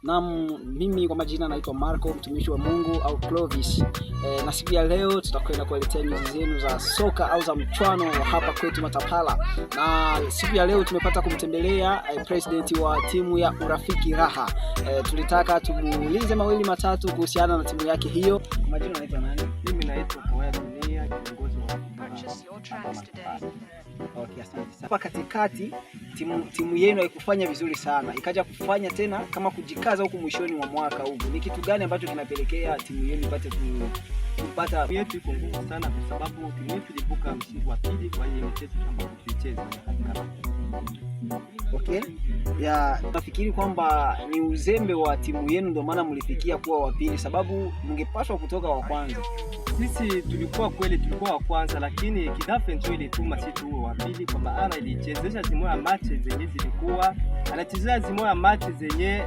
Na mimi kwa majina naitwa Marco, mtumishi wa Mungu au Clovis. Na siku ya leo tutakwenda kueletea news zenu za soka au za mchuano wa hapa kwetu Matapala. Na siku ya leo tumepata kumtembelea president wa timu ya Urafiki Raha. Tulitaka tumuulize mawili matatu kuhusiana na timu yake hiyo. Kwa majina naitwa nani? Mimi naitwa Koya Dunia, kiongozi wa Okay, asante. Hapa katikati timu yenu haikufanya vizuri sana. Ikaja kufanya tena kama kujikaza huku mwishoni mwa mwaka huu. Ni kitu gani ambacho kinapelekea timu yenu ipate kupata yetu iko ngumu sana kwa sababu timu yetu ilivuka msimu wa pili kwa hiyo mchezo ambapo tulicheza katika. Okay. Nafikiri kwamba ni uzembe wa timu yenu ndio maana mlifikia kuwa wa pili, sababu mngepaswa kutoka wa kwanza. Sisi tulikuwa wa kwanza, lakini Kidafe ndio ilituma sisi tuwe wa pili kwa maana ilichezesha timu ya match zenye zilikuwa anachezea timu ya match zenye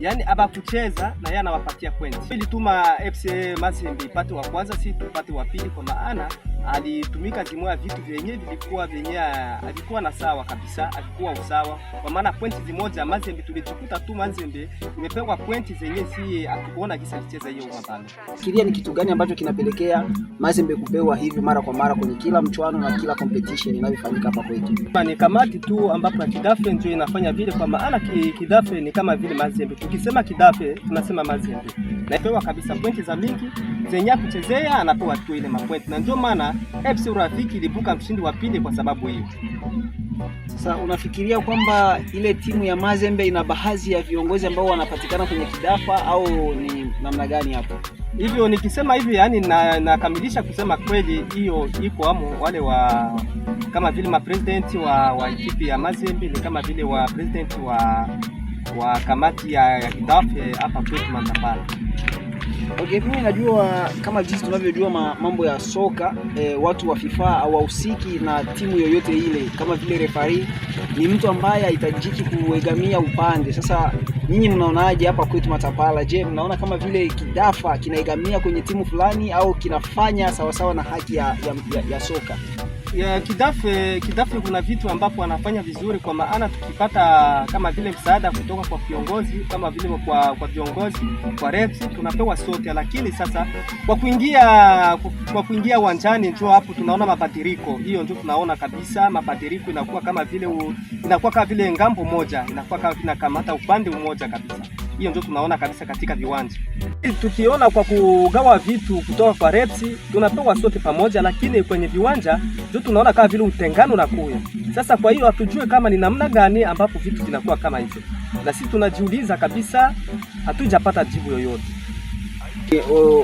yani abakucheza na yeye anawapatia point. Ilituma FC Mazembe ipate wa kwanza, sisi tupate wa pili kwa maana alitumika timu ya vitu vyenye vilikuwa alikuwa na sawa kabisa, alikuwa usawa kwa maana pointi zimoja Mazembe tulichukuta tu, Mazembe imepewa pointi zenye si atuona kisa kicheza hiyo mapana. Fikiria ni kitu gani ambacho kinapelekea Mazembe kupewa hivi mara kwa mara kwenye kila mchuano na kila competition inayofanyika hapa kwetu? Ni kamati tu ambapo Kidafe ndio inafanya vile kwa maana Kidafe ni kama vile Mazembe. Tukisema Kidafe tunasema Mazembe. Napewa kabisa pointi za mingi zenye kuchezea anapewa tu ile mapointi. Na ndio maana FC Urafiki ilibuka mshindi wa pili kwa sababu hiyo. Sasa unafikiria kwamba ile timu ya Mazembe ina baadhi ya viongozi ambao wanapatikana kwenye Kidafa au ni namna gani hapo? Hivyo nikisema hivi yani nakamilisha kusema kweli hiyo iko amo wale wa kama vile mapresident wa ekipi ya Mazembe ni kama vile wa president wa kamati ya Kidafe hapa kwetu Matapala. Okay, mimi najua kama jinsi tunavyojua mambo ya soka, watu wa FIFA au wahusiki na timu yoyote ile kama vile referee ni mtu ambaye hahitajiki kuegamia upande. Sasa nyinyi mnaonaje hapa kwetu Matapala? Je, mnaona kama vile Kidafa kinaegamia kwenye timu fulani au kinafanya sawasawa na haki ya soka? Ya Kidafe kuna vitu ambapo anafanya vizuri kwa maana tukipata kama vile msaada kutoka kwa viongozi kama vile kwa viongozi kwa refs tunapewa sote, lakini sasa kwa kuingia uwanjani ndio hapo tunaona mabadiliko. Hiyo ndio tunaona kabisa mabadiliko inakuwa kama vile ngambo moja inakuwa kama inakamata upande mmoja kabisa. Hiyo ndio tunaona kabisa katika viwanja. Tukiona kwa kugawa vitu kutoka kwa refs tunapewa sote pamoja, lakini kwenye viwanja ndio tunaona kama vile utengano na kuya. Sasa kwa hiyo hatujue kama ni namna gani ambapo vitu vinakuwa kama hivyo. Na sisi tunajiuliza kabisa, hatujapata jibu yoyote.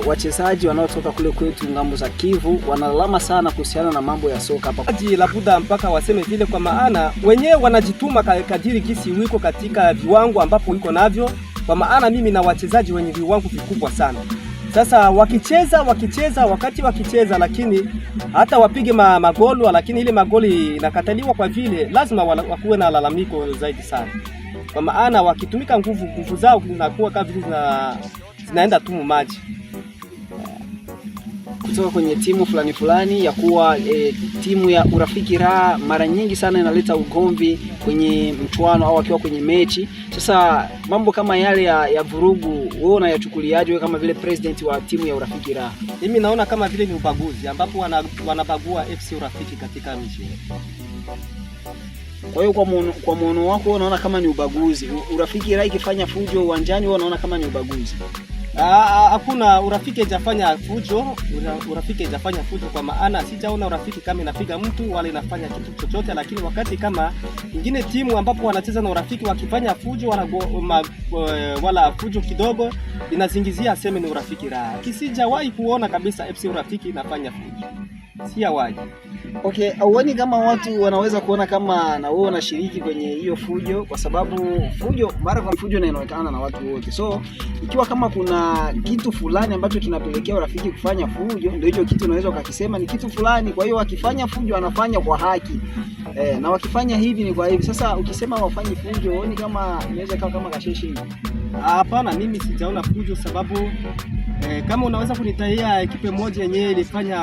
Wachezaji wanaotoka kule kwetu ngambo za Kivu wanalalama sana kuhusiana na mambo ya soka hapa. Labda mpaka waseme vile kwa maana wenyewe wanajituma kadiri kisi wiko katika viwango ambapo wiko navyo, kwa maana mimi na wachezaji wenye viwango vikubwa sana. Sasa wakati wakicheza lakini hata wapige magoli lakini ile magoli inakataliwa kwa vile lazima wakuwe na lalamiko zaidi sana. Kwa maana wakitumika nguvu zao zinakuwa kama vile zinaenda tu maji. Kutoka kwenye timu fulani ya kuwa timu ya Urafiki Raha mara nyingi sana inaleta ugomvi kwenye mchuano au akiwa kwenye mechi. Sasa mambo kama yale ya vurugu wewe unayachukuliaje kama vile president wa timu ya Urafiki Raha? Mimi naona kama vile ni ubaguzi ambapo wanabagua FC Urafiki katika mechi. Kwa hiyo kwa muono wako unaona kama ni ubaguzi. Urafiki Raha ikifanya fujo uwanjani wewe unaona kama ni ubaguzi? Hakuna Urafiki hajafanya fujo. Urafiki hajafanya fujo kwa maana sijaona Urafiki kama inapiga mtu wala inafanya kitu chochote, lakini wakati kama nyingine timu ambapo wanacheza na Urafiki wakifanya fujo wala fujo kidogo inazingizia aseme ni Urafiki Raha. Kisijawahi kuona kabisa FC Urafiki inafanya fujo. Sijawahi. Okay, auoni kama watu wanaweza kuona kama na wewe unashiriki kwenye hiyo fujo, kwa sababu mara kwa fujo inaonekana na watu wote. So ikiwa kama kuna kitu fulani ambacho kinapelekea Urafiki kufanya fujo, ndio hicho kitu unaweza ukakisema ni kitu fulani. Kwa hiyo wakifanya fujo wanafanya kwa haki. Na wakifanya hivi ni kwa hivi. Sasa ukisema wafanye fujo, huoni kama inaweza kama kasheshi? Hapana, mimi sijaona fujo sababu kama unaweza kunitahia ekipe moja yenyewe ilifanya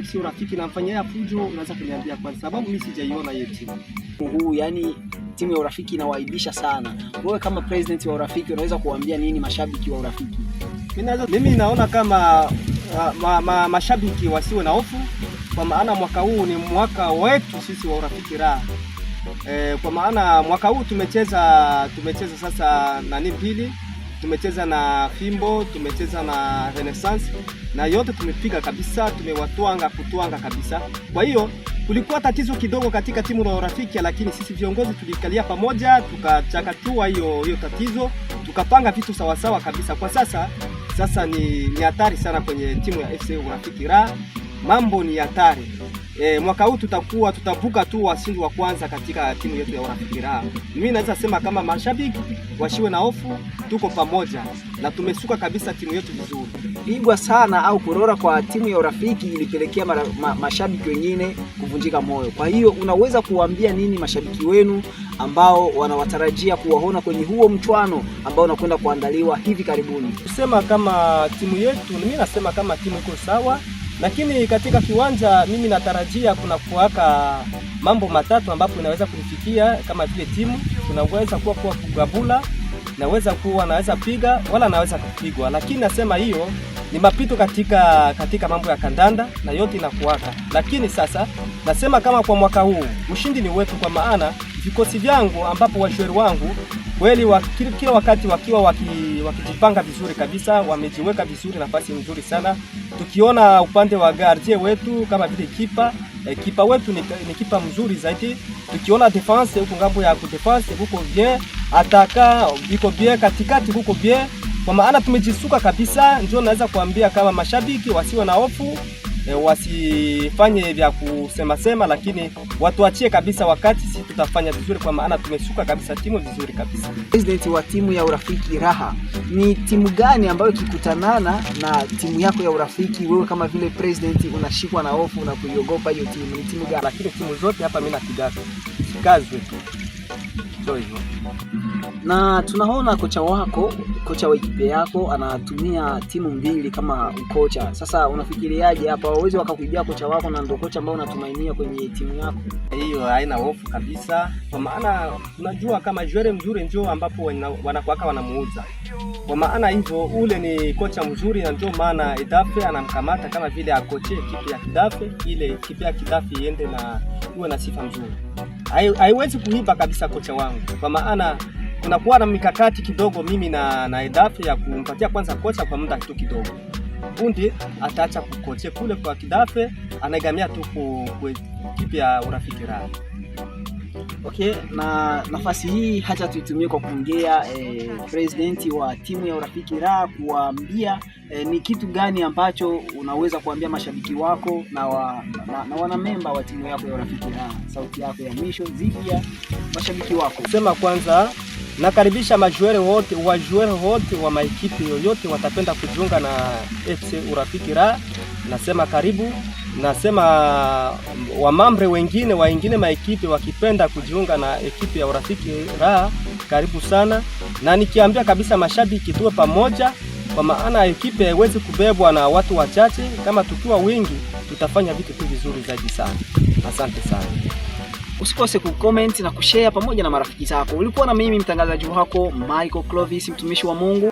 FC Urafiki na mfanyia fujo unaweza kuniambia kwa sababu mimi sijaiona hiyo timu. Yani timu ya Urafiki inawaibisha sana. Wewe kama president wa Urafiki unaweza kuambia nini mashabiki wa Urafiki? Mimi naona kama mashabiki wasiwe na hofu, kwa maana mwaka huu ni mwaka wetu sisi wa Urafiki Raha. Kwa maana mwaka huu tumecheza sasa nani mbili, tumecheza na Fimbo, tumecheza na Renaissance, na yote tumepiga kabisa, tumewatwanga kabisa. Kwa hiyo kulikuwa tatizo kidogo katika timu la Urafiki, lakini sisi viongozi tulikalia pamoja, tukachakatua hiyo tatizo, tukapanga vitu sawasawa kabisa. Kwa sasa ni hatari sana kwenye timu ya FC Urafiki Raha. Mambo ni hatari. Mwaka huu tutavuka tu washindi wa kwanza katika timu yetu ya Urafiki Raha. Mimi naweza sema kama mashabiki washiwe na hofu, tuko pamoja na tumesuka kabisa timu yetu vizuri. Pigwa sana au kurora kwa timu ya Urafiki ilipelekea mashabiki wengine kuvunjika moyo. Kwa hiyo unaweza kuambia nini mashabiki wenu ambao wanawatarajia kuwaona kwenye huo mchwano ambao unakwenda kuandaliwa hivi karibuni? Kusema kama timu yetu, mimi nasema kama timu iko sawa, lakini katika kiwanja mimi natarajia kuna kuwaka mambo matatu ambapo inaweza kulifikia kama vile timu. Tunaweza kuwa kugabula, naweza piga wala naweza kupigwa, lakini nasema hiyo ni mapito katika mambo ya kandanda na yote inakuwaka. Lakini sasa nasema kama kwa mwaka huu ushindi ni wetu, kwa maana vikosi vyangu ambapo washauri wangu kweli kila wakati wakiwa wakijipanga vizuri kabisa, wamejiweka vizuri nafasi nzuri sana. Tukiona upande wa gardien wetu kama vile kipa wetu ni kipa mzuri zaidi. Tukiona defense huko ngambo ya defense huko bien, ataka biko bien, katikati huko bien. Kwa maana tumejisuka kabisa. Ndio naweza kuambia kama mashabiki wasiwe na hofu, wasifanye vya kusema, lakini watuachie kabisa wakati sisi tutafanya vizuri, kwa maana tumesuka kabisa timu vizuri kabisa. President wa timu ya Urafiki Raha, ni timu gani ambayo ikikutanana na timu yako ya Urafiki wewe kama vile president unashikwa na hofu na kuiogopa hiyo timu? Ni timu gani? Lakini timu zote hapa mimi napiga kazi ndio hivyo. Na tunaona kocha wa ekipe yako anatumia timu mbili kama ukocha. Sasa unafikiriaje hapa, waweze wakakuibia kocha wako na ndio kocha ambao unatumainia kwenye timu yako? Hiyo haina hofu kabisa, kwa maana unajua kama joueur mzuri ndio ambapo wanakuaka wanamuuza. Kwa maana hivyo ule ni kocha mzuri, na ndio maana Edafe anamkamata kama vile akoche ekipe ya Kidafe, ile ekipe ya Kidafe iende na iwe na sifa nzuri. Haiwezi kuiba kabisa kocha wangu, kwa maana kunakuwa na mikakati kidogo mimi na Edafe ya kumpatia kwanza kocha kwa muda kidogo. Kundi ataacha kukoche kule kwa Kidafe, anaegamia tu kwa ekipe ya Urafiki Raha. Okay, na nafasi hii hata tuitumie kwa kuongea president wa timu ya Urafiki Raha, kuambia ni kitu gani ambacho unaweza kuambia mashabiki wako na wanamemba wa timu yako ya Urafiki Raha. Sauti yako ya mwisho dhidi ya mashabiki wako. Sema kwanza nakaribisha majuere wote wa maekipe yoyote watapenda kujiunga na FC Urafiki Raha. Nasema karibu. Nasema wamambre wengine maekipe wakipenda kujiunga na ekipe ya Urafiki Raha, karibu sana. Na nikiambia kabisa mashabiki tuwe pamoja, kwa maana ekipe haiwezi kubebwa na watu wachache. Kama tukiwa wengi tutafanya vitu vizuri zaidi sana. Asante sana. Usikose kucomment na kushare pamoja na marafiki zako. Ulikuwa na mimi mtangazaji wako Michael Clovis, mtumishi wa Mungu.